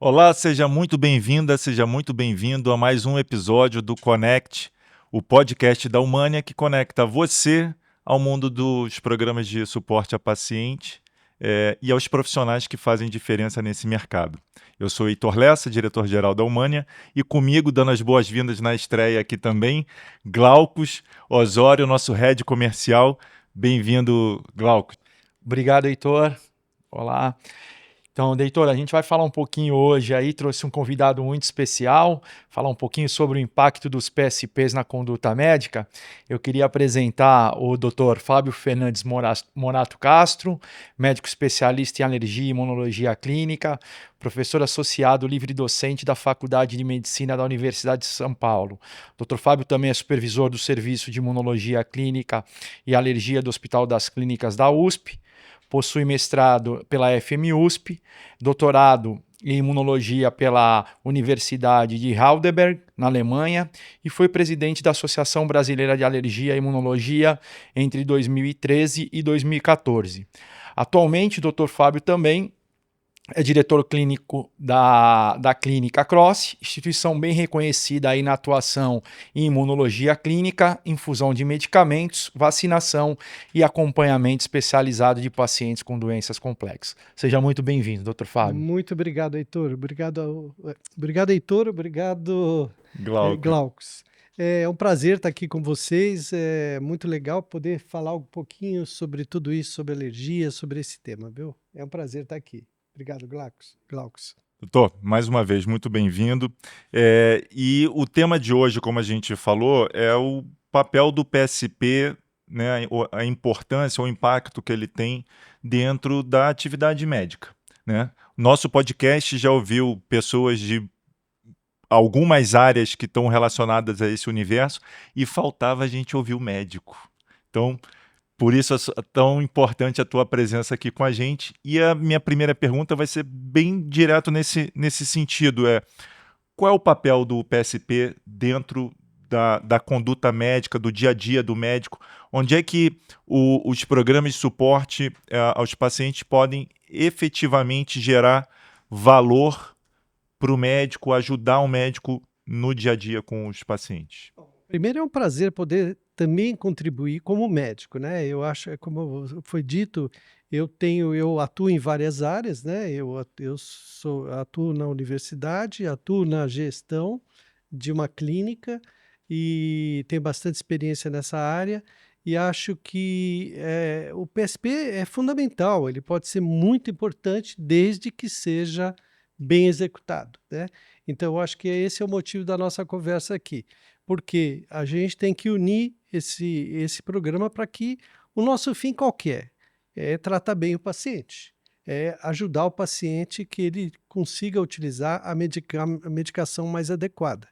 Olá, seja muito bem-vinda, seja muito bem-vindo a mais um episódio do Connect, o podcast da Humania que conecta você ao mundo dos programas de suporte a paciente e aos profissionais que fazem diferença nesse mercado. Eu sou Heitor Lessa, diretor-geral da Humania, e comigo, dando as boas-vindas na estreia aqui também, Glaucus Osório, nosso head comercial. Bem-vindo, Glaucus. Obrigado, Heitor. Olá. Então, Heitor, a gente vai falar um pouquinho hoje aí, trouxe um convidado muito especial, falar um pouquinho sobre o impacto dos PSPs na conduta médica. Eu queria apresentar o Dr. Fábio Fernandes Morato Castro, médico especialista em alergia e imunologia clínica, professor associado livre-docente da Faculdade de Medicina da Universidade de São Paulo. O Dr. Fábio também é supervisor do Serviço de Imunologia Clínica e Alergia do Hospital das Clínicas da USP, possui mestrado pela FMUSP, doutorado em imunologia pela Universidade de Heidelberg, na Alemanha, e foi presidente da Associação Brasileira de Alergia e Imunologia entre 2013 e 2014. Atualmente, o Dr. Fábio também é diretor clínico da Clínica Cross, instituição bem reconhecida aí na atuação em imunologia clínica, infusão de medicamentos, vacinação e acompanhamento especializado de pacientes com doenças complexas. Seja muito bem-vindo, Dr. Fábio. Muito obrigado, Heitor. Obrigado, Heitor. Obrigado, Glaucus. Glaucus. É um prazer estar aqui com vocês. É muito legal poder falar um pouquinho sobre tudo isso, sobre alergia, sobre esse tema, viu? É um prazer estar aqui. Obrigado, Glaucus. Doutor, mais uma vez, muito bem-vindo. E o tema de hoje, como a gente falou, é o papel do PSP, né, a importância, o impacto que ele tem dentro da atividade médica, né? Nosso podcast já ouviu pessoas de algumas áreas que estão relacionadas a esse universo e faltava a gente ouvir o médico. Então, por isso é tão importante a tua presença aqui com a gente. E a minha primeira pergunta vai ser bem direto nesse sentido. Qual é o papel do PSP dentro da conduta médica, do dia a dia do médico? Onde é que os programas de suporte aos pacientes podem efetivamente gerar valor para o médico, ajudar o médico no dia a dia com os pacientes? Primeiro, é um prazer poder também contribuir como médico, né? Eu acho, como foi dito, eu atuo em várias áreas, né? Atuo na universidade, atuo na gestão de uma clínica e tenho bastante experiência nessa área. E acho que o PSP é fundamental, ele pode ser muito importante desde que seja bem executado, né? Então, eu acho que esse é o motivo da nossa conversa aqui, porque a gente tem que unir esse programa para que o nosso fim qualquer é tratar bem o paciente, é ajudar o paciente que ele consiga utilizar a medicação mais adequada.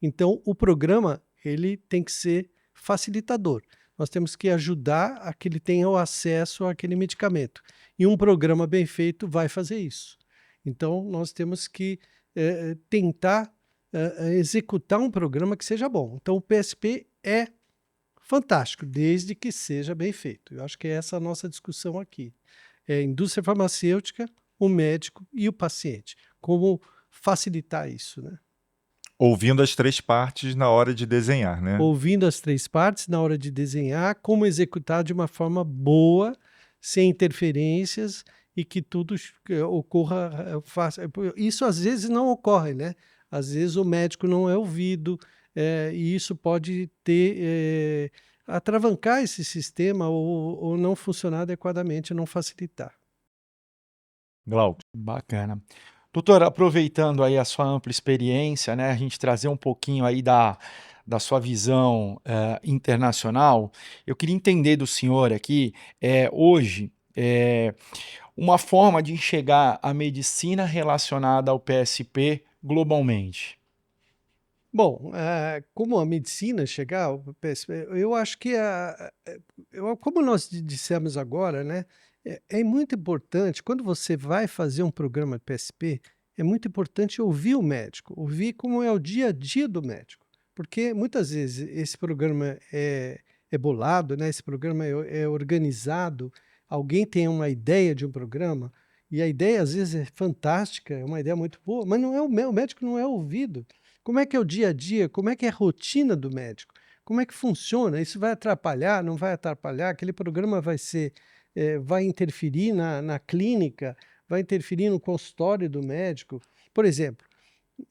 Então, o programa ele tem que ser facilitador. Nós temos que ajudar a que ele tenha o acesso àquele medicamento. E um programa bem feito vai fazer isso. Então, nós temos que tentar executar um programa que seja bom. Então, o PSP é fantástico, desde que seja bem feito. Eu acho que é essa a nossa discussão aqui. É a indústria farmacêutica, o médico e o paciente. Como facilitar isso, né? Ouvindo as três partes na hora de desenhar, né? Ouvindo as três partes na hora de desenhar, como executar de uma forma boa, sem interferências e que tudo ocorra fácil. Isso às vezes não ocorre, né? Às vezes o médico não é ouvido e isso pode atravancar esse sistema ou não funcionar adequadamente, não facilitar. Glauco. Bacana. Doutor, aproveitando aí a sua ampla experiência, né, a gente trazer um pouquinho aí da sua visão internacional, eu queria entender do senhor aqui, hoje, uma forma de enxergar a medicina relacionada ao PSP globalmente. Bom, como a medicina chegar ao PSP, eu acho que como nós dissemos agora, né, é muito importante, quando você vai fazer um programa de PSP, é muito importante ouvir o médico, ouvir como é o dia a dia do médico. Porque muitas vezes esse programa é bolado, né, esse programa é organizado, alguém tem uma ideia de um programa, e a ideia às vezes é fantástica, é uma ideia muito boa, mas não é o médico não é ouvido. Como é que é o dia a dia? Como é que é a rotina do médico? Como é que funciona? Isso vai atrapalhar? Não vai atrapalhar? Aquele programa vai interferir na clínica? Vai interferir no consultório do médico? Por exemplo,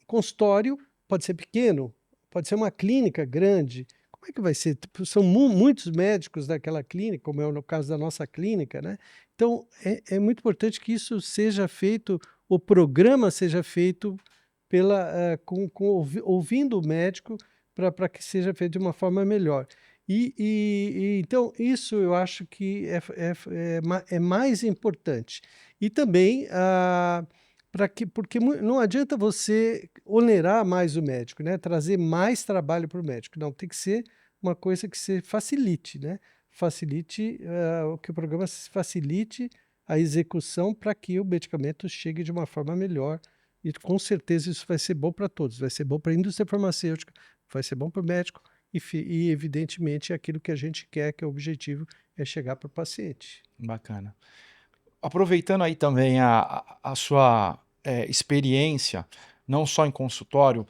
consultório pode ser pequeno, pode ser uma clínica grande. Como é que vai ser? Tipo, são muitos médicos daquela clínica, como é no caso da nossa clínica, né? Então, é muito importante que isso seja feito, o programa seja feito ouvindo o médico para que seja feito de uma forma melhor. Então, isso eu acho que é mais importante. E também, porque não adianta você onerar mais o médico, né? Trazer mais trabalho para o médico. Não, tem que ser uma coisa que se facilite, né? Facilite, que o programa facilite a execução para que o medicamento chegue de uma forma melhor. E com certeza isso vai ser bom para todos. Vai ser bom para a indústria farmacêutica, vai ser bom para o médico e, evidentemente, aquilo que a gente quer, que é o objetivo, é chegar para o paciente. Bacana. Aproveitando aí também a sua experiência, não só em consultório,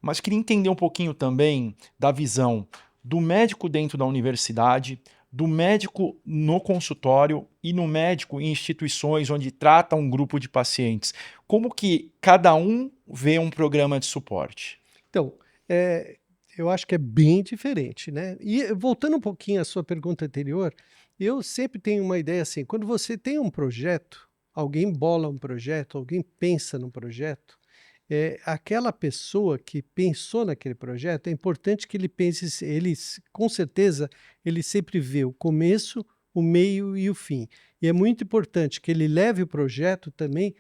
mas queria entender um pouquinho também da visão do médico dentro da universidade, do médico no consultório e no médico em instituições onde trata um grupo de pacientes. Como que cada um vê um programa de suporte? Então, eu acho que é bem diferente, né? E voltando um pouquinho à sua pergunta anterior, eu sempre tenho uma ideia assim: quando você tem um projeto, alguém bola um projeto, alguém pensa num projeto, aquela pessoa que pensou naquele projeto, é importante que ele pense, com certeza, ele sempre vê o começo, o meio e o fim. E é muito importante que ele leve o projeto também,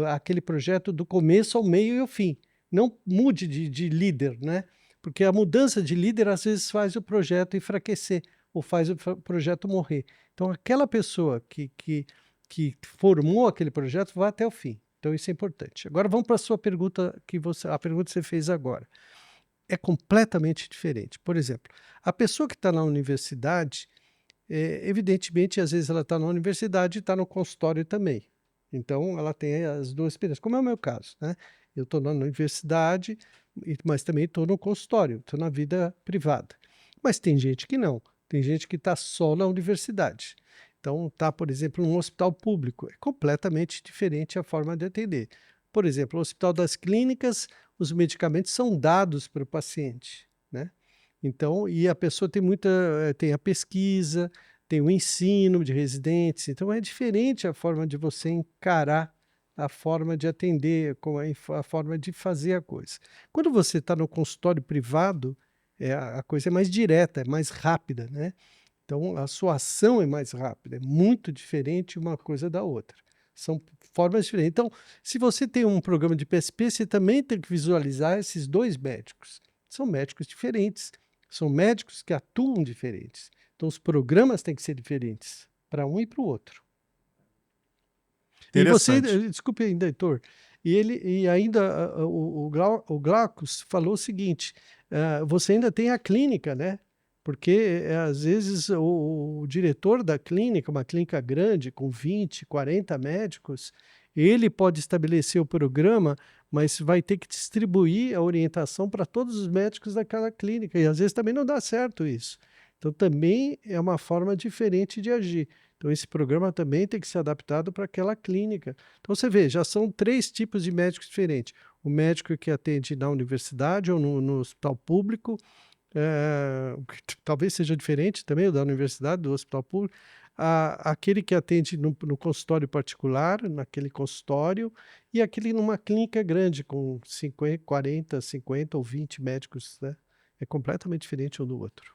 aquele projeto do começo ao meio e ao fim. Não mude de líder, né? Porque a mudança de líder às vezes faz o projeto enfraquecer ou faz o projeto morrer. Então, aquela pessoa que formou aquele projeto vai até o fim. Então, isso é importante. Agora, vamos para a sua pergunta, a pergunta que você fez agora. É completamente diferente. Por exemplo, a pessoa que está na universidade, evidentemente, às vezes ela está na universidade e está no consultório também. Então, ela tem as duas experiências, como é o meu caso, né? Eu estou na universidade, mas também estou no consultório, estou na vida privada. Mas tem gente que não, tem gente que está só na universidade. Então, está, por exemplo, num hospital público, é completamente diferente a forma de atender. Por exemplo, no Hospital das Clínicas, os medicamentos são dados para o paciente, né? Então, e a pessoa tem a pesquisa, tem o ensino de residentes, então é diferente a forma de você encarar, a forma de atender, a forma de fazer a coisa. Quando você está no consultório privado, a coisa é mais direta, é mais rápida, né? Então, a sua ação é mais rápida, é muito diferente uma coisa da outra. São formas diferentes. Então, se você tem um programa de PSP, você também tem que visualizar esses dois médicos. São médicos diferentes, são médicos que atuam diferentes. Então, os programas têm que ser diferentes para um e para o outro. E você, Interessante. desculpe ainda, Heitor, e ainda o Glaucus falou o seguinte: você ainda tem a clínica, né? Porque às vezes o diretor da clínica, uma clínica grande, com 20, 40 médicos, ele pode estabelecer o programa, mas vai ter que distribuir a orientação para todos os médicos daquela clínica, e às vezes também não dá certo isso. Então também é uma forma diferente de agir. Então, esse programa também tem que ser adaptado para aquela clínica. Então, você vê, já são 3 tipos de médicos diferentes. O médico que atende na universidade ou no hospital público, que talvez seja diferente também, o da universidade, do hospital público. Aquele que atende no consultório particular, naquele consultório, e aquele numa clínica grande, com 40, 50 ou 20 médicos, né? É completamente diferente um do outro.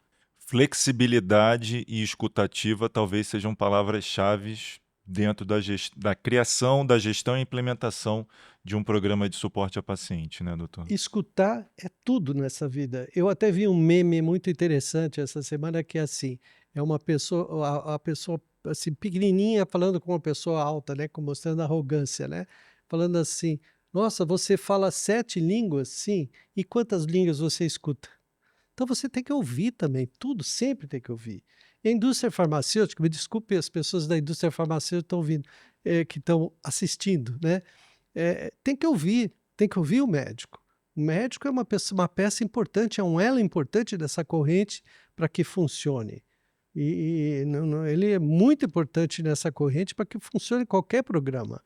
Flexibilidade e escutativa talvez sejam palavras-chave dentro da criação, da gestão e implementação de um programa de suporte a paciente, né, doutor? Escutar é tudo nessa vida. Eu até vi um meme muito interessante essa semana que é assim, é uma pessoa, a pessoa assim pequenininha falando com uma pessoa alta, né, mostrando arrogância, né, falando assim: "Nossa, você fala 7 línguas?" "Sim." "E quantas línguas você escuta?" Então você tem que ouvir também, tudo sempre tem que ouvir. E a indústria farmacêutica, me desculpe as pessoas da indústria farmacêutica estão ouvindo, que estão assistindo, né? Tem que ouvir o médico. O médico é uma peça importante, é um elo importante dessa corrente para que funcione. Ele é muito importante nessa corrente para que funcione qualquer programa.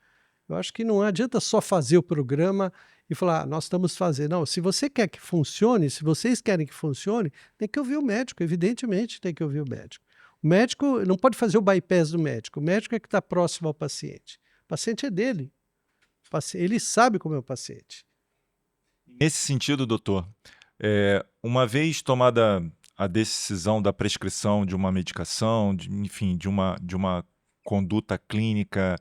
Eu acho que não adianta só fazer o programa e falar, nós estamos fazendo. Não, se você quer que funcione, se vocês querem que funcione, tem que ouvir o médico, evidentemente tem que ouvir o médico. O médico não pode fazer o bypass do médico, o médico é que está próximo ao paciente. O paciente é dele, ele sabe como é o paciente. Nesse sentido, doutor, uma vez tomada a decisão da prescrição de uma medicação, enfim, de uma conduta clínica,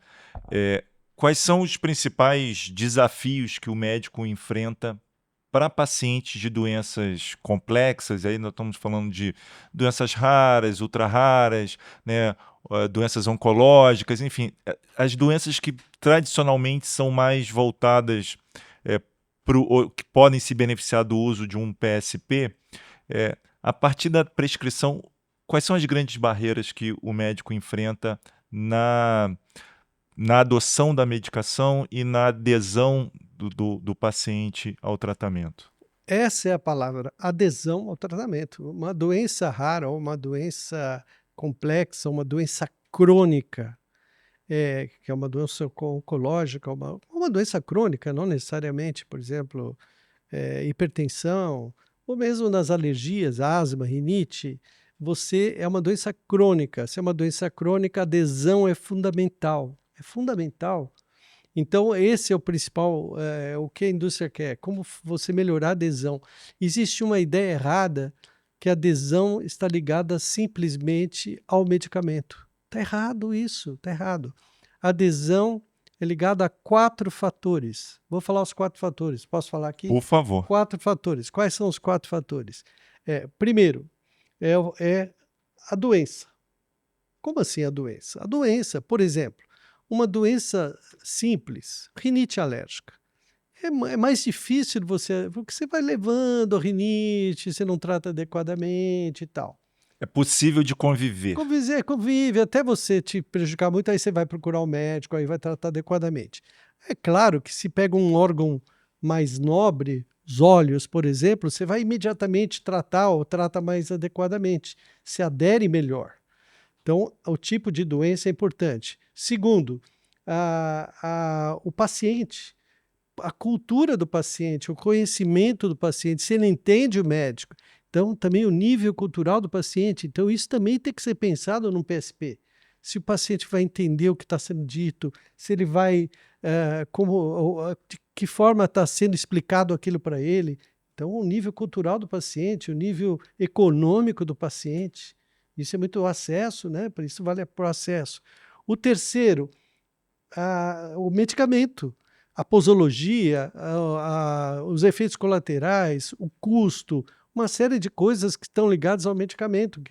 quais são os principais desafios que o médico enfrenta para pacientes de doenças complexas? Aí nós estamos falando de doenças raras, ultra raras, né, doenças oncológicas, enfim, as doenças que tradicionalmente são mais voltadas que podem se beneficiar do uso de um PSP. A partir da prescrição, quais são as grandes barreiras que o médico enfrenta na adoção da medicação e na adesão do paciente ao tratamento? Essa é a palavra, adesão ao tratamento. Uma doença rara, ou uma doença complexa, uma doença crônica, que é uma doença oncológica, uma doença crônica, não necessariamente, por exemplo, hipertensão, ou mesmo nas alergias, asma, rinite, é uma doença crônica. Se é uma doença crônica, a adesão é fundamental. É fundamental. Então, esse é o principal, o que a indústria quer, como você melhorar a adesão. Existe uma ideia errada que a adesão está ligada simplesmente ao medicamento. Está errado isso, está errado. A adesão é ligada a 4 fatores. Vou falar os 4 fatores. Posso falar aqui? Por favor. 4 fatores. Quais são os 4 fatores? Primeiro, é a doença. Como assim a doença? A doença, por exemplo, uma doença simples, rinite alérgica. É mais difícil porque você vai levando a rinite, você não trata adequadamente e tal. É possível de conviver. Convive, até você te prejudicar muito, aí você vai procurar um médico, aí vai tratar adequadamente. É claro que se pega um órgão mais nobre, os olhos, por exemplo, você vai imediatamente tratar ou trata mais adequadamente, se adere melhor. Então, o tipo de doença é importante. Segundo, o paciente, a cultura do paciente, o conhecimento do paciente, se ele entende o médico. Então, também o nível cultural do paciente. Então, isso também tem que ser pensado no PSP. Se o paciente vai entender o que está sendo dito, se ele vai, de que forma está sendo explicado aquilo para ele. Então, o nível cultural do paciente, o nível econômico do paciente. Isso é muito acesso, né? Por isso vale para o acesso. O terceiro, o medicamento, a posologia, os efeitos colaterais, o custo, uma série de coisas que estão ligadas ao medicamento.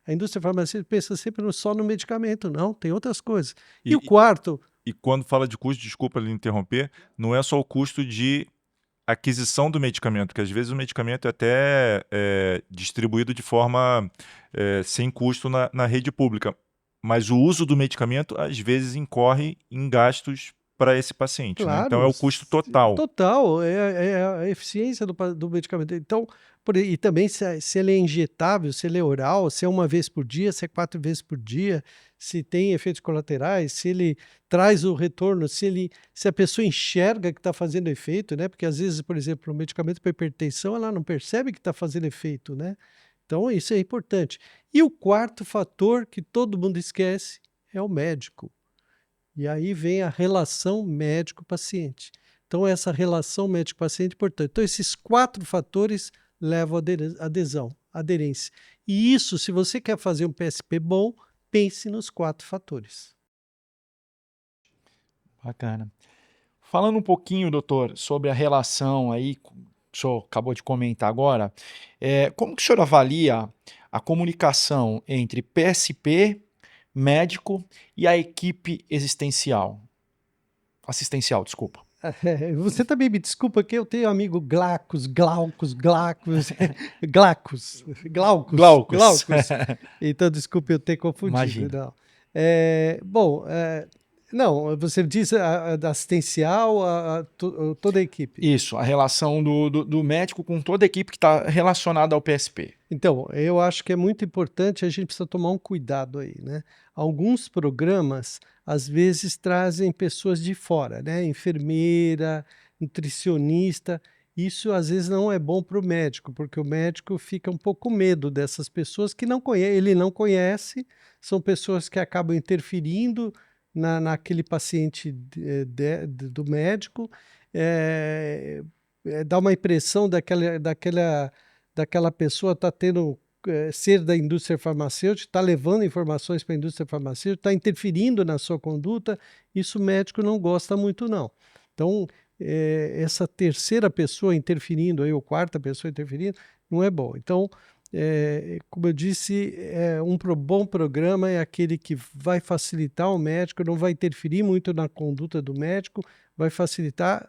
A indústria farmacêutica pensa sempre só no medicamento, não, tem outras coisas. E o quarto... E quando fala de custo, desculpa lhe interromper, não é só o custo de aquisição do medicamento, porque às vezes o medicamento é até distribuído de forma sem custo na rede pública, mas o uso do medicamento às vezes incorre em gastos para esse paciente, Claro, né? Então é o custo total. Total, é a eficiência do medicamento. Então, e também se ele é injetável, se ele é oral, se é uma vez por dia, se é 4 vezes por dia, se tem efeitos colaterais, se ele traz o retorno, se a pessoa enxerga que está fazendo efeito, né? Porque às vezes, por exemplo, o medicamento para hipertensão, ela não percebe que está fazendo efeito, né? Então, isso é importante. E o quarto fator que todo mundo esquece é o médico. E aí vem a relação médico-paciente. Então, essa relação médico-paciente é importante. Então, esses 4 fatores levam à adesão, aderência. E isso, se você quer fazer um PSP bom, pense nos 4 fatores. Bacana. Falando um pouquinho, doutor, sobre a relação aí, que o senhor acabou de comentar agora, como que o senhor avalia a comunicação entre PSP, médico e a equipe assistencial, desculpa. Você também me desculpa que eu tenho amigo Glaucus. Então, desculpe eu ter confundido. Imagina. Não. Bom, Não, você diz da assistencial, toda a equipe. Isso, a relação do médico com toda a equipe que está relacionada ao PSP. Então, eu acho que é muito importante, a gente precisa tomar um cuidado aí, né? Alguns programas, às vezes, trazem pessoas de fora, né? Enfermeira, nutricionista. Isso, às vezes, não é bom para o médico, porque o médico fica um pouco com medo dessas pessoas que ele não conhece, são pessoas que acabam interferindo naquele paciente do médico, dá uma impressão daquela pessoa está tendo ser da indústria farmacêutica, está levando informações para a indústria farmacêutica, está interferindo na sua conduta, isso o médico não gosta muito, não. Então, essa terceira pessoa interferindo, aí, ou quarta pessoa interferindo, não é bom. Então, como eu disse, bom programa é aquele que vai facilitar o médico, não vai interferir muito na conduta do médico, vai facilitar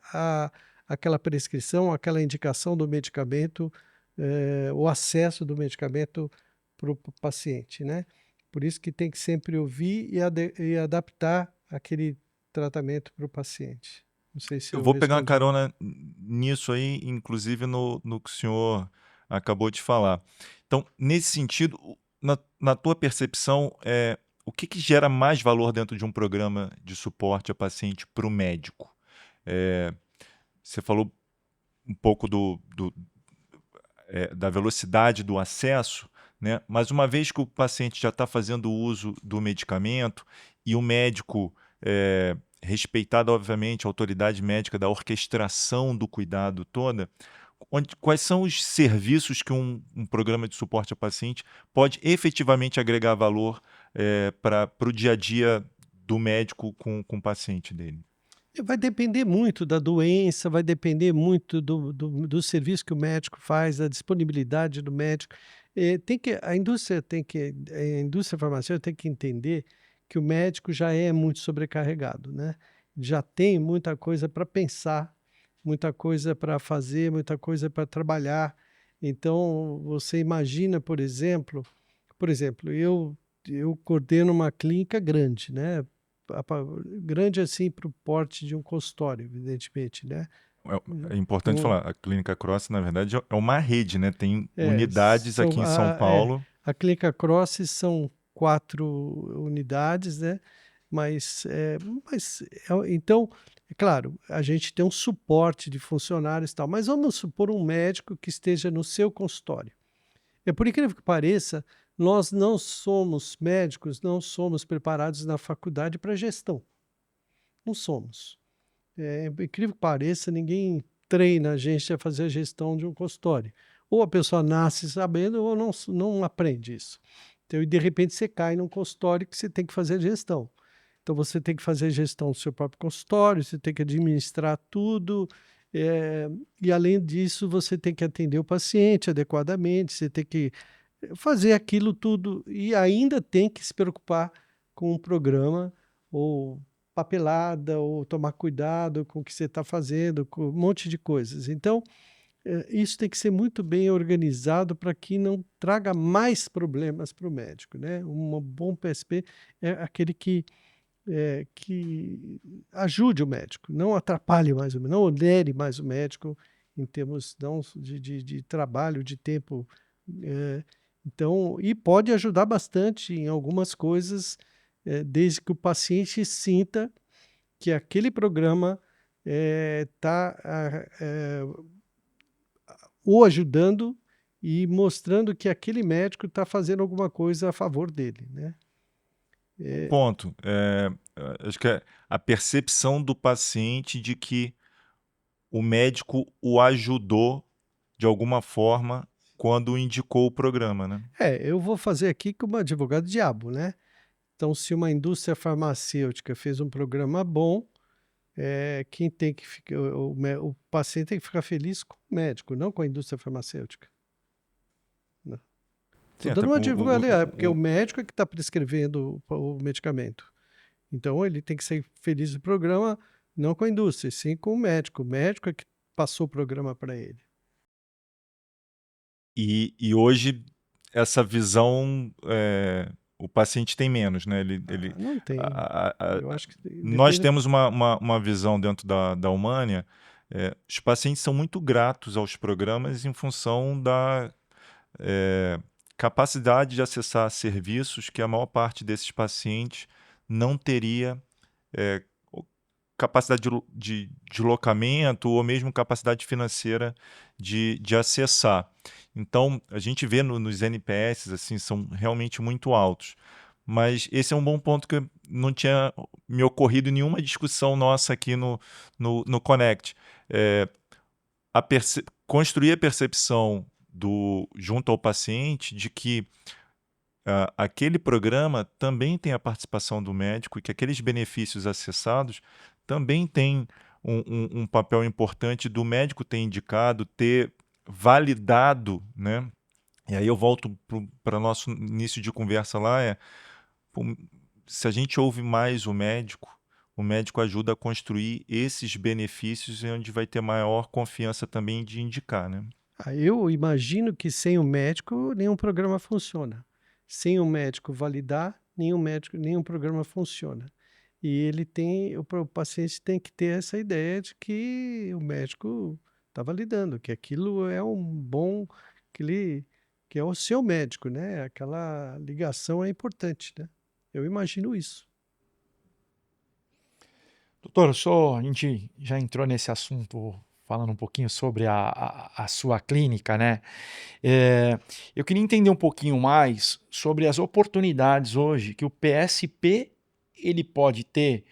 aquela prescrição, aquela indicação do medicamento, o acesso do medicamento para o paciente, né? Por isso que tem que sempre ouvir e adaptar aquele tratamento para o paciente. Não sei se Eu eu vou pegar uma respondi. carona nisso aí, inclusive no que o senhor acabou de falar. Então, nesse sentido, na tua percepção, o que gera mais valor dentro de um programa de suporte a paciente para o médico? Você falou um pouco da velocidade do acesso, né? Mas uma vez que o paciente já está fazendo uso do medicamento e o médico, respeitada, obviamente, a autoridade médica da orquestração do cuidado toda, quais são os serviços que um programa de suporte ao paciente pode efetivamente agregar valor para o dia a dia do médico com o paciente dele? Vai depender muito da doença, vai depender muito do serviço que o médico faz, da disponibilidade do médico. A indústria farmacêutica tem que entender que o médico já é muito sobrecarregado, né? Já tem muita coisa para pensar, muita coisa para fazer, muita coisa para trabalhar. Então, você imagina, por exemplo, eu coordeno uma clínica grande, né? Grande assim para o porte de um consultório, evidentemente, né? É importante Com, falar, a Clínica Cross, na verdade, é uma rede, né? Tem é, unidades aqui em São Paulo. a Clínica Cross são 4 unidades, né? Mas, então, é claro, a gente tem um suporte de funcionários e tal, mas vamos supor um médico que esteja no seu consultório. Por incrível que pareça, nós não somos médicos, não somos preparados na faculdade para gestão. Não somos. Por incrível que pareça, ninguém treina a gente a fazer a gestão de um consultório. Ou a pessoa nasce sabendo ou não aprende isso. Então, e de repente você cai num consultório que você tem que fazer a gestão. Então você tem que fazer a gestão do seu próprio consultório, você tem que administrar tudo, e além disso você tem que atender o paciente adequadamente, você tem que fazer aquilo tudo e ainda tem que se preocupar com o programa ou papelada ou tomar cuidado com o que você está fazendo, com um monte de coisas. Então, isso tem que ser muito bem organizado para que não traga mais problemas para o médico, né? Um bom PSP é aquele que ajude o médico, não atrapalhe mais não onere mais o médico em termos não de trabalho, de tempo. Então, e pode ajudar bastante em algumas coisas, desde que o paciente sinta que aquele programa está o ajudando e mostrando que aquele médico está fazendo alguma coisa a favor dele, né? Um ponto, acho que é a percepção do paciente de que o médico o ajudou de alguma forma quando indicou o programa, né? Eu vou fazer aqui como advogado diabo, né? Então, se uma indústria farmacêutica fez um programa bom, quem tem que ficar, o paciente tem que ficar feliz com o médico, não com a indústria farmacêutica. Sim, Estou até dando uma advogada, porque o o- médico é que está prescrevendo o medicamento. Então, ele tem que ser feliz do programa, não com a indústria, sim com o médico. O médico é que passou o programa para ele. e hoje essa visão o paciente tem menos, né? Não tem. Eu acho que Nós depende. temos uma visão dentro da Humania, os pacientes são muito gratos aos programas em função da capacidade de acessar serviços que a maior parte desses pacientes não teria é, capacidade de deslocamento ou mesmo capacidade financeira de acessar. Então, a gente vê nos NPS, assim, são realmente muito altos. Mas esse é um bom ponto que não tinha me ocorrido em nenhuma discussão nossa aqui no Connect. É, construir a percepção junto ao paciente de que aquele programa também tem a participação do médico e que aqueles benefícios acessados também têm um papel importante do médico ter indicado, ter validado, né? E aí eu volto para o nosso início de conversa lá, pô, se a gente ouve mais o médico ajuda a construir esses benefícios e onde vai ter maior confiança também de indicar, né? Eu imagino que sem o médico nenhum programa funciona. Sem o médico validar, nenhum programa funciona. E o paciente tem que ter essa ideia de que o médico está validando, que aquilo é um bom, que é o seu médico, né? Aquela ligação é importante, né? Eu imagino isso. Doutor, a gente já entrou nesse assunto falando um pouquinho sobre a sua clínica, né? Eu queria entender um pouquinho mais sobre as oportunidades hoje que o PSP ele pode ter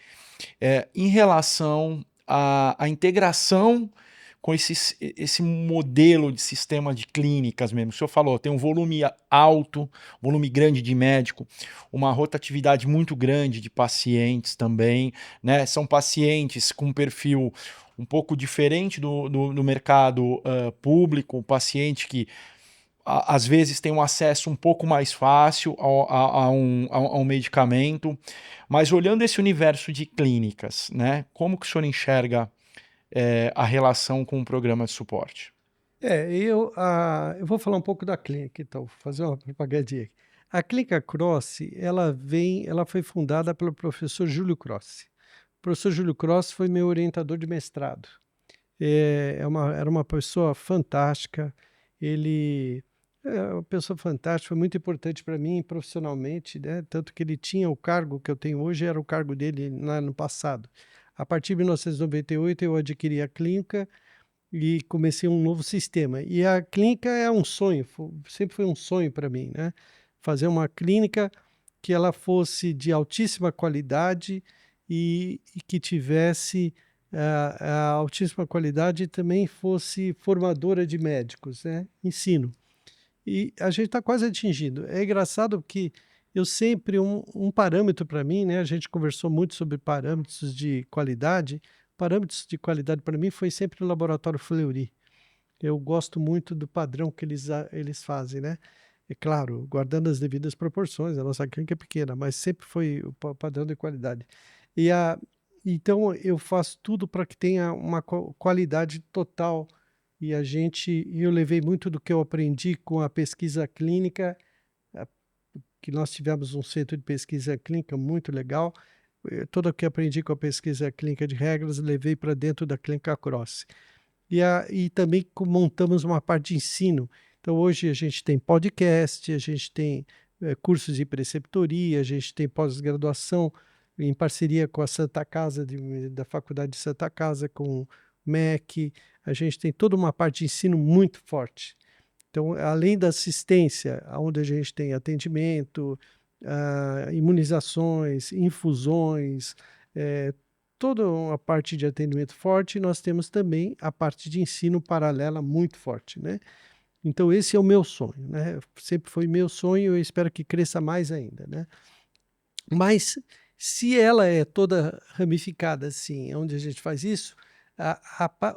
em relação à integração com esse modelo de sistema de clínicas mesmo. O senhor falou, tem um volume alto, volume grande de médico, uma rotatividade muito grande de pacientes também, né? São pacientes com um perfil um pouco diferente do mercado público, paciente que às vezes tem um acesso um pouco mais fácil a um medicamento, mas olhando esse universo de clínicas, né, como que o senhor enxerga a relação com o programa de suporte? Eu vou falar um pouco da clínica, então, vou fazer uma propagandinha aqui. A Clínica Cross, ela foi fundada pelo professor Júlio Cross. O professor Júlio Cross foi meu orientador de mestrado. Era uma pessoa fantástica, ele é uma pessoa fantástica, foi muito importante para mim profissionalmente, né? Tanto que ele tinha o cargo que eu tenho hoje, era o cargo dele lá no passado. A partir de 1998, eu adquiri a clínica e comecei um novo sistema. E a clínica é um sonho, sempre foi um sonho para mim, né? Fazer uma clínica que ela fosse de altíssima qualidade e que tivesse a altíssima qualidade e também fosse formadora de médicos, né? Ensino. E a gente está quase atingindo. É engraçado que eu sempre, um parâmetro para mim, né? A gente conversou muito sobre parâmetros de qualidade. Parâmetros de qualidade para mim foi sempre o Laboratório Fleury. Eu gosto muito do padrão que eles fazem, né? É claro, guardando as devidas proporções, a nossa clínica é pequena, mas sempre foi o padrão de qualidade. E então eu faço tudo para que tenha uma qualidade total. Eu levei muito do que eu aprendi com a pesquisa clínica, a- que nós tivemos um centro de pesquisa clínica muito legal. Tudo o que aprendi com a pesquisa clínica de regras, levei para dentro da Clínica Cross. E também montamos uma parte de ensino. Então, hoje a gente tem podcast, a gente tem cursos de preceptoria, a gente tem pós-graduação em parceria com a Santa Casa, da Faculdade de Santa Casa, com o MEC. A gente tem toda uma parte de ensino muito forte. Então, além da assistência, onde a gente tem atendimento, imunizações, infusões, eh, toda uma parte de atendimento forte, nós temos também a parte de ensino paralela muito forte, né? Então, esse é o meu sonho, né? Sempre foi meu sonho e eu espero que cresça mais ainda, né? Mas se ela é toda ramificada assim, onde a gente faz isso,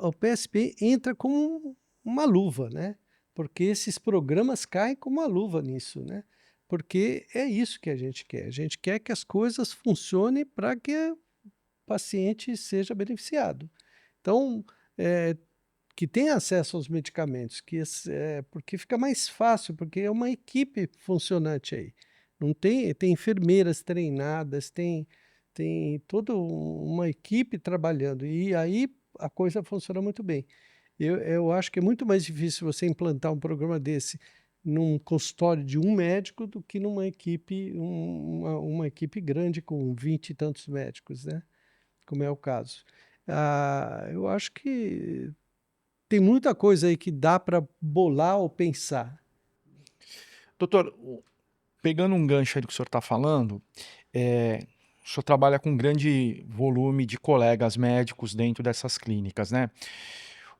o PSP entra como uma luva, né? Porque esses programas caem como uma luva nisso, né? Porque é isso que a gente quer. A gente quer que as coisas funcionem para que o paciente seja beneficiado. Então, eh, que tenha acesso aos medicamentos, porque fica mais fácil, porque é uma equipe funcionante aí. Não tem, tem enfermeiras treinadas, tem toda uma equipe trabalhando, e aí a coisa funciona muito bem. Eu acho que é muito mais difícil você implantar um programa desse num consultório de um médico do que numa equipe, uma equipe grande com 20 e tantos médicos, né? Como é o caso. Eu acho que tem muita coisa aí que dá para bolar ou pensar. Doutor, pegando um gancho aí do que o senhor está falando, o senhor trabalha com um grande volume de colegas médicos dentro dessas clínicas, né?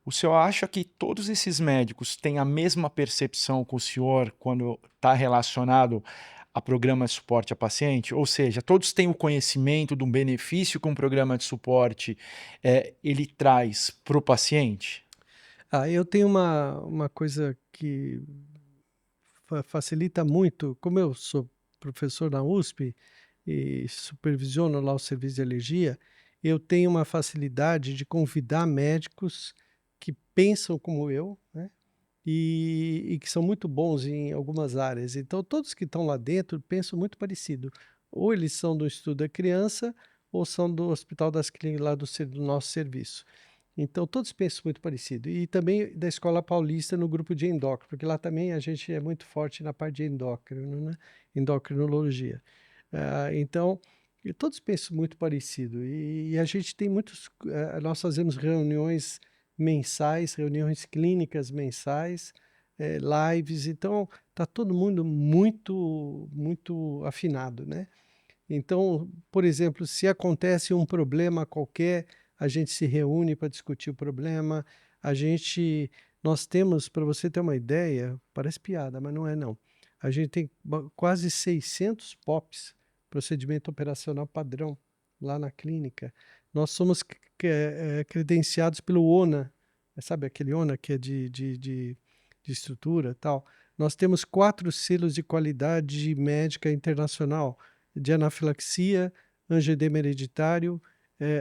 O senhor acha que todos esses médicos têm a mesma percepção que o senhor quando está relacionado a programa de suporte a paciente? Ou seja, todos têm o conhecimento do benefício que um programa de suporte ele traz para o paciente? Eu tenho uma coisa que facilita muito, como eu sou professor na USP e supervisiono lá o serviço de alergia, eu tenho uma facilidade de convidar médicos que pensam como eu, né? E que são muito bons em algumas áreas. Então, todos que estão lá dentro pensam muito parecido. Ou eles são do Estudo da Criança, ou são do Hospital das Clínicas, lá do nosso serviço. Então, todos pensam muito parecido. E também da Escola Paulista no grupo de endócrino, porque lá também a gente é muito forte na parte de endócrino, né? Endocrinologia. Então, e todos pensam muito parecido. E a gente tem muitos. Nós fazemos reuniões mensais, reuniões clínicas mensais, lives. Então, está todo mundo muito afinado, né? Então, por exemplo, se acontece um problema qualquer, a gente se reúne para discutir o problema. Nós temos, para você ter uma ideia, parece piada, mas não é não. A gente tem quase 600 POPs, procedimento operacional padrão, lá na clínica. Nós somos credenciados pelo ONA, sabe aquele ONA que é de estrutura e tal. Nós temos 4 selos de qualidade médica internacional, de anafilaxia, angioedema hereditário,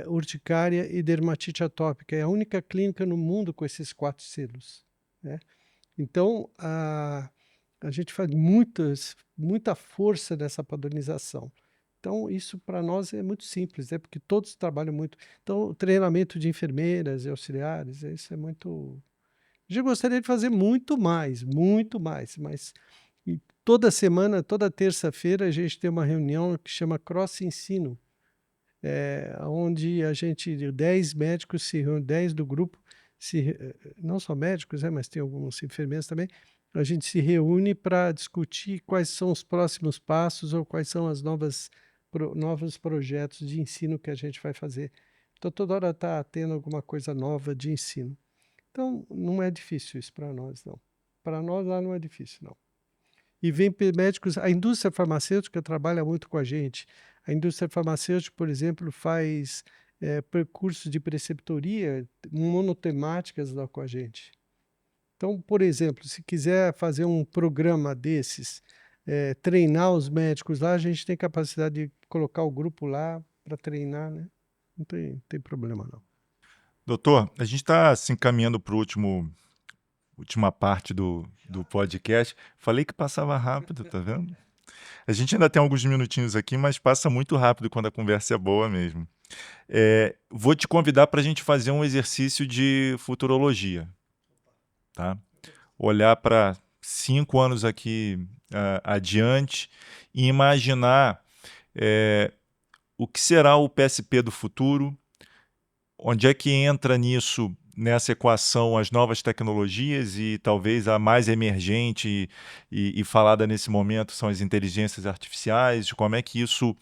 urticária e dermatite atópica. É a única clínica no mundo com esses 4 selos, né? Então, a gente faz muita força nessa padronização. Então, isso para nós é muito simples, né? Porque todos trabalham muito. Então, o treinamento de enfermeiras e auxiliares, isso é muito. Eu gostaria de fazer muito mais, mas toda semana, toda terça-feira, a gente tem uma reunião que chama Cross Ensino, onde 10 médicos se reúnem, 10 do grupo, não só médicos, mas tem alguns enfermeiros também, a gente se reúne para discutir quais são os próximos passos ou quais são as novos projetos de ensino que a gente vai fazer. Então, toda hora está tendo alguma coisa nova de ensino. Então, não é difícil isso para nós, não. Para nós lá não é difícil, não. E vem médicos, a indústria farmacêutica trabalha muito com a gente. A indústria farmacêutica, por exemplo, faz percursos de preceptoria monotemáticas lá com a gente. Então, por exemplo, se quiser fazer um programa desses, treinar os médicos lá, a gente tem capacidade de colocar o grupo lá para treinar, né? Não tem problema, não. Doutor, a gente está se encaminhando para última parte do podcast. Falei que passava rápido, tá vendo? A gente ainda tem alguns minutinhos aqui, mas passa muito rápido quando a conversa é boa mesmo. Vou te convidar para a gente fazer um exercício de futurologia, tá? Olhar para 5 anos aqui adiante e imaginar o que será o PSP do futuro, onde é que entra nessa equação as novas tecnologias e talvez a mais emergente e falada nesse momento são as inteligências artificiais, como é que isso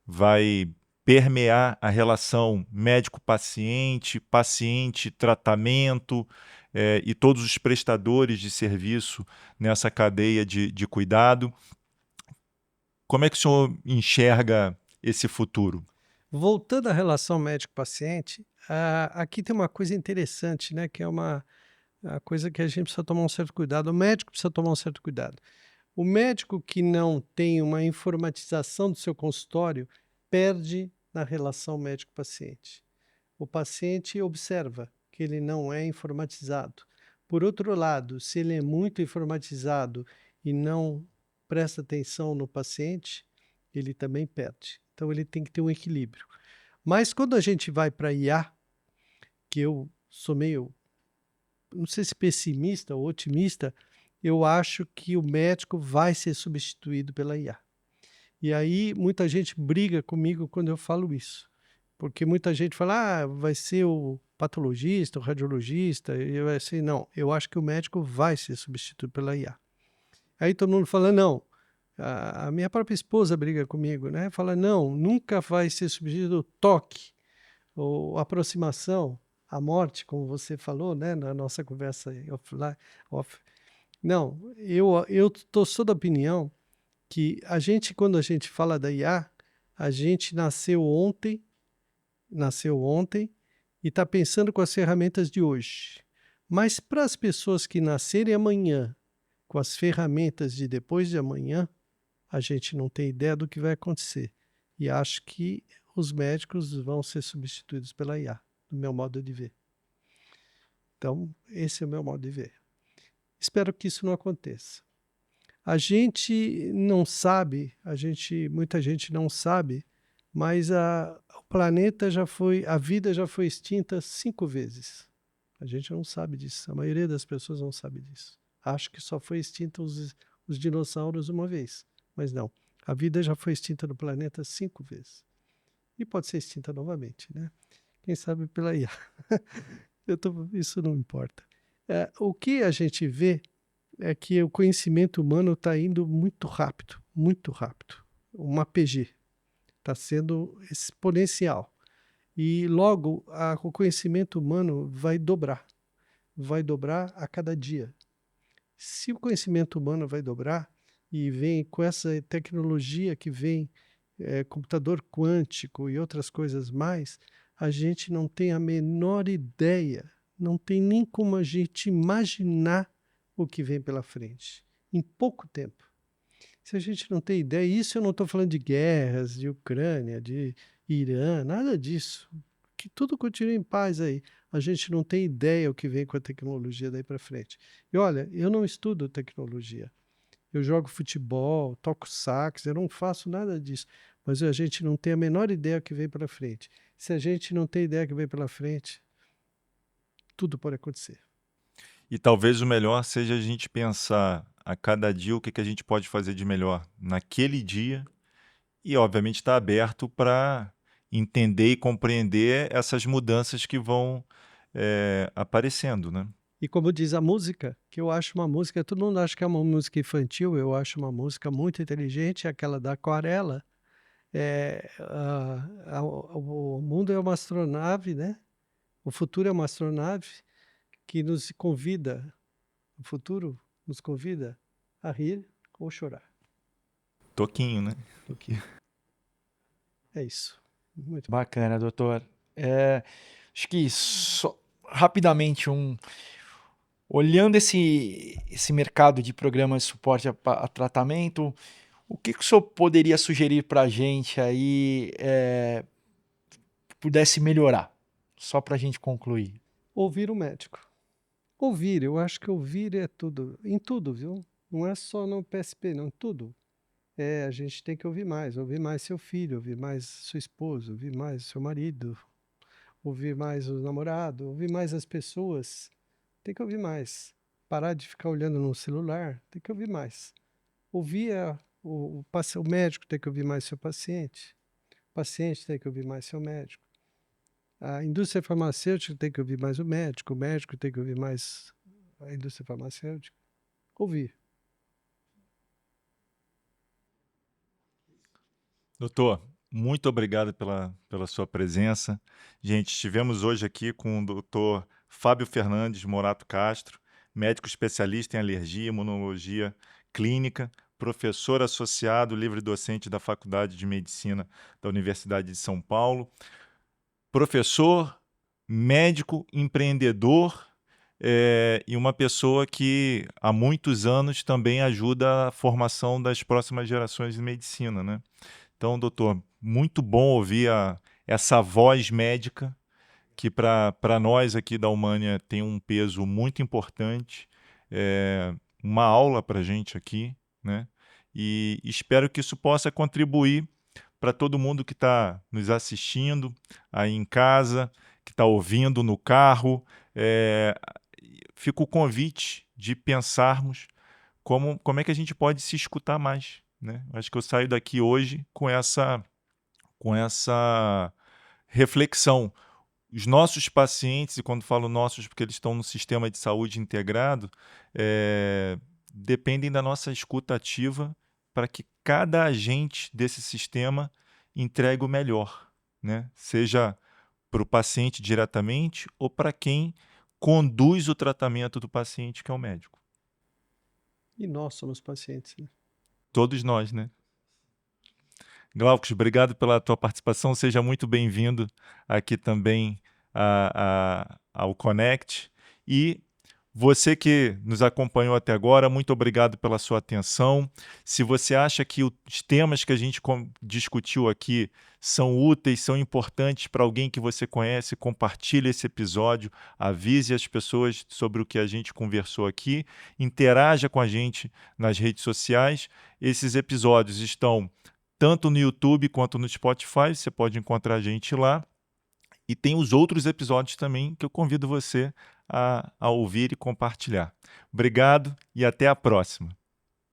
vai permear a relação médico-paciente, paciente-tratamento e todos os prestadores de serviço nessa cadeia de cuidado. Como é que o senhor enxerga esse futuro? Voltando à relação médico-paciente, aqui tem uma coisa interessante, né? Que é a coisa que a gente precisa tomar um certo cuidado. O médico precisa tomar um certo cuidado. O médico que não tem uma informatização do seu consultório perde na relação médico-paciente. O paciente observa que ele não é informatizado. Por outro lado, se ele é muito informatizado e não presta atenção no paciente, ele também perde. Então ele tem que ter um equilíbrio. Mas quando a gente vai para IA, que eu sou meio, não sei se pessimista ou otimista, eu acho que o médico vai ser substituído pela IA. E aí muita gente briga comigo quando eu falo isso. Porque muita gente fala, vai ser o patologista, o radiologista, e eu assim, não, eu acho que o médico vai ser substituído pela IA. Aí todo mundo fala, não, a minha própria esposa briga comigo, né? Fala, não, nunca vai ser substituído o toque, ou aproximação, a morte, como você falou, né, na nossa conversa off. Não, eu sou da opinião que quando a gente fala da IA, a gente nasceu ontem e está pensando com as ferramentas de hoje. Mas para as pessoas que nascerem amanhã com as ferramentas de depois de amanhã, a gente não tem ideia do que vai acontecer. E acho que os médicos vão ser substituídos pela IA, no meu modo de ver. Então, esse é o meu modo de ver. Espero que isso não aconteça. A gente não sabe, muita gente não sabe, mas o planeta a vida já foi extinta 5 vezes. A gente não sabe disso, a maioria das pessoas não sabe disso. Acho que só foi extinta os dinossauros uma vez, mas não. A vida já foi extinta no planeta 5 vezes. E pode ser extinta novamente, né? Quem sabe pela IA. Isso não importa. O que a gente vê é que o conhecimento humano está indo muito rápido, muito rápido. Uma PG está sendo exponencial. E logo o conhecimento humano vai dobrar a cada dia. Se o conhecimento humano vai dobrar e vem com essa tecnologia que vem, computador quântico e outras coisas mais, a gente não tem a menor ideia, não tem nem como a gente imaginar o que vem pela frente, em pouco tempo. Se a gente não tem ideia, isso eu não estou falando de guerras, de Ucrânia, de Irã, nada disso. Que tudo continue em paz aí. A gente não tem ideia o que vem com a tecnologia daí para frente. E olha, eu não estudo tecnologia. Eu jogo futebol, toco sax, eu não faço nada disso. Mas a gente não tem a menor ideia o que vem pela frente. Se a gente não tem ideia o que vem pela frente, tudo pode acontecer. E talvez o melhor seja a gente pensar a cada dia o que a gente pode fazer de melhor naquele dia e, obviamente, estar aberto para entender e compreender essas mudanças que vão aparecendo, né? E como diz a música, que eu acho uma música, todo mundo acha que é uma música infantil, eu acho uma música muito inteligente, aquela da Aquarela. O mundo é uma astronave, né? O futuro é uma astronave que nos convida, o futuro nos convida a rir ou chorar. Toquinho, né? É isso. Muito Bacana, doutor. Acho que rapidamente, olhando esse mercado de programas de suporte a tratamento, o que o senhor poderia sugerir para a gente aí pudesse melhorar? Só para a gente concluir. Ouvir o médico. Ouvir, eu acho que ouvir é tudo, em tudo, viu? Não é só no PSP, não, em tudo. A gente tem que ouvir mais seu filho, ouvir mais sua esposa, ouvir mais seu marido, ouvir mais o namorado, ouvir mais as pessoas. Tem que ouvir mais. Parar de ficar olhando no celular, tem que ouvir mais. Ouvir o médico tem que ouvir mais seu paciente. O paciente tem que ouvir mais seu médico. A indústria farmacêutica tem que ouvir mais o médico tem que ouvir mais a indústria farmacêutica. Ouvir. Doutor, muito obrigado pela sua presença. Gente, estivemos hoje aqui com o doutor Fábio Fernandes Morato Castro, médico especialista em alergia e imunologia clínica, professor associado, livre-docente da Faculdade de Medicina da Universidade de São Paulo, professor, médico, empreendedor e uma pessoa que há muitos anos também ajuda a formação das próximas gerações de medicina, né? Então, doutor, muito bom ouvir essa voz médica que para nós aqui da Humânia tem um peso muito importante, uma aula para a gente aqui, né? E espero que isso possa contribuir para todo mundo que está nos assistindo aí em casa, que está ouvindo no carro. Fica o convite de pensarmos como é que a gente pode se escutar mais, né? Acho que eu saio daqui hoje com essa reflexão. Os nossos pacientes, e quando falo nossos porque eles estão no sistema de saúde integrado, dependem da nossa escuta ativa para que cada agente desse sistema entregue o melhor, né? Seja para o paciente diretamente ou para quem conduz o tratamento do paciente, que é o médico. E nós somos pacientes, né? Todos nós, né? Glaucus, obrigado pela tua participação. Seja muito bem-vindo aqui também ao Connect. E você que nos acompanhou até agora, muito obrigado pela sua atenção. Se você acha que os temas que a gente discutiu aqui são úteis, são importantes para alguém que você conhece, compartilhe esse episódio, avise as pessoas sobre o que a gente conversou aqui, interaja com a gente nas redes sociais. Esses episódios estão tanto no YouTube quanto no Spotify, você pode encontrar a gente lá. E tem os outros episódios também que eu convido você a ouvir e compartilhar. Obrigado e até a próxima.